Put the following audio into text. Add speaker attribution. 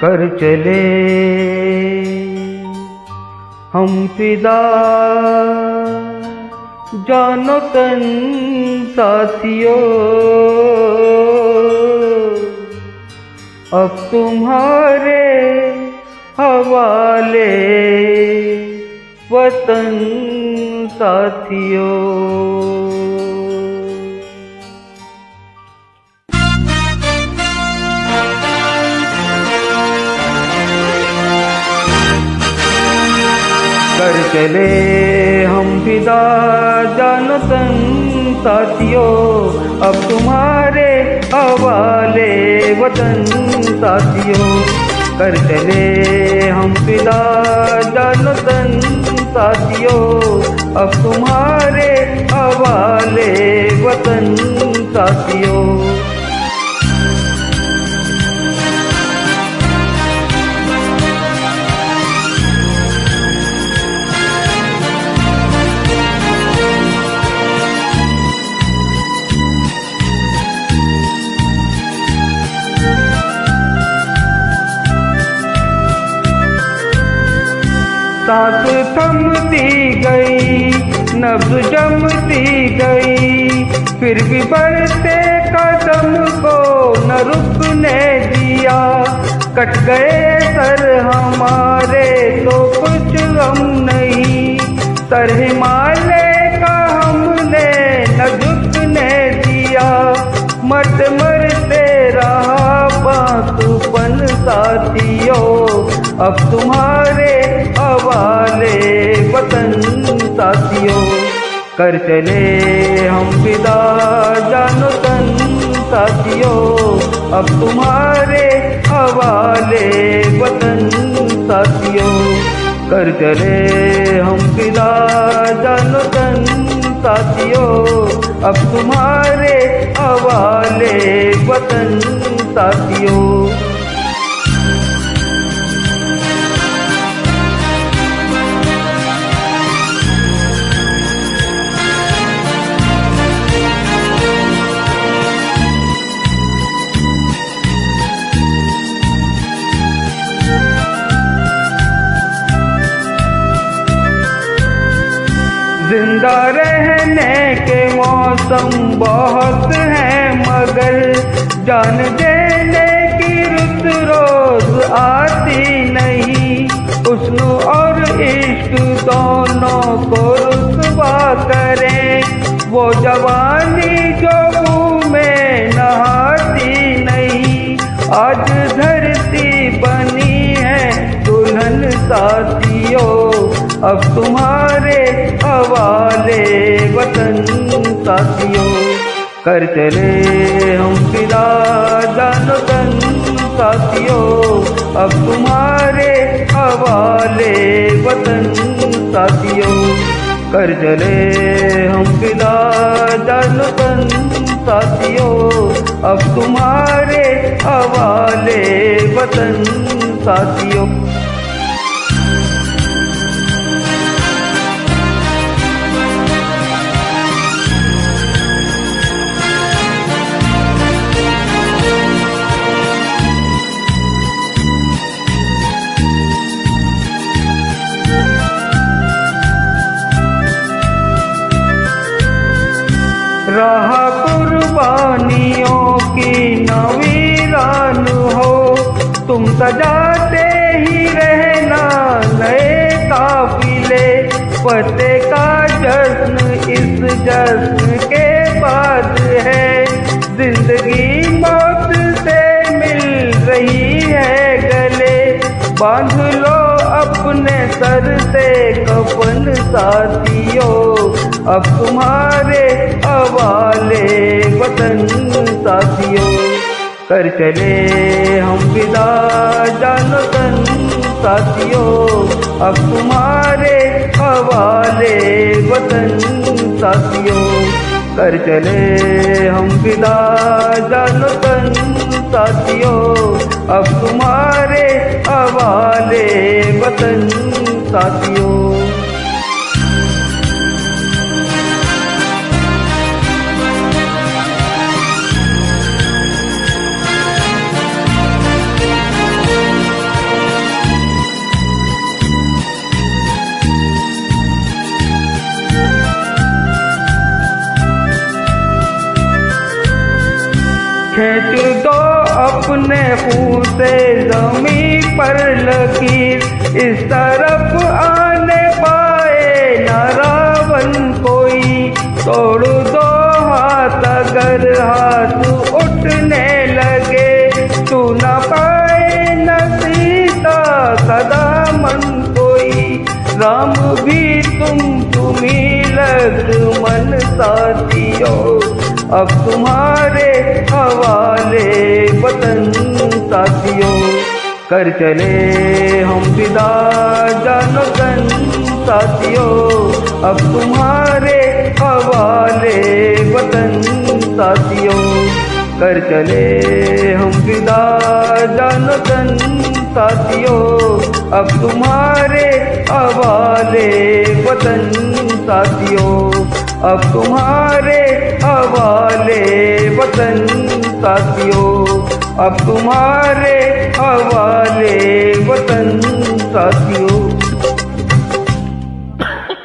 Speaker 1: कर चले हम फिदा जानो तन साथियों, अब तुम्हारे हवाले वतन साथियों। कर चले हम फिदा जानो तन साथियों, अब तुम्हारे हवाले वतन साथियों। कर चले हम फिदा जानो तन साथियों, अब तुम्हारे हवाले वतन साथियों। सांस थमती गई, नब्ज़ जमती गई, फिर भी बढ़ते कदम को न रुकने दिया। कट गए सर हमारे तो कुछ गम नहीं, सर हिमालय का हमने न झुकने दिया। मत मरते रहा बांसुपन साथियों, अब तुम्हारे हवाले वतन साथियों। कर चले हम फिदा जानो तन साथियों, अब तुम्हारे हवाले वतन साथियों। कर चले हम फिदा जानो तन साथियों, अब तुम्हारे हवाले वतन साथियों। जिंदा रहने के मौसम बहुत हैं, मगर जान देने की रुत रोज आती नहीं। हुस्न और इश्क दोनों को रुसवा करें, वो जवानी जो मुँह में नहाती नहीं। आज धरती बनी है दुल्हन साथियों, अब तुम्हारे हवाले वतन साथियों। कर चले हम फिदा जानो तन साथियों, अब तुम्हारे हवाले वतन साथियों। कर चले हम फिदा जानो तन साथियों, अब तुम्हारे हवाले वतन साथियों। राह कुर्बानियों की नवीरान हो, तुम सजाते ही रहना नए काफिले। फतेह का जश्न इस जश्न के बाद है, जिंदगी मौत से मिल रही है गले। बांध लो अपने सर से कफन साथियों, अब तुम्हारे हवाले वतन साथियों। कर चले हम फिदा जानो तन साथियों, अब तुम्हारे हवाले वतन साथियों। कर चले हम फिदा जानो तन साथियों, अब तुम्हारे हवाले वतन साथियों। खींच दो अपने मुंह से जमीन पर लकीर, इस तरफ आने पाए न रावण कोई। तोड़ दो हाथ अगर हाथ उठने लगे, तू न पाए न सीता सदा मन कोई। राम भी तुम्ही लक्ष्मण साथियों, अब तुम्हारे हवाले वतन साथियों। कर चले हम विदा जानो तन साथियों, अब तुम्हारे हवाले वतन साथियों। कर चले हम विदा जानो तन साथियों, अब तुम्हारे हवाले वतन साथियों। अब तुम्हारे हवाले वतन साथियों, अब तुम्हारे हवाले वतन साथियों।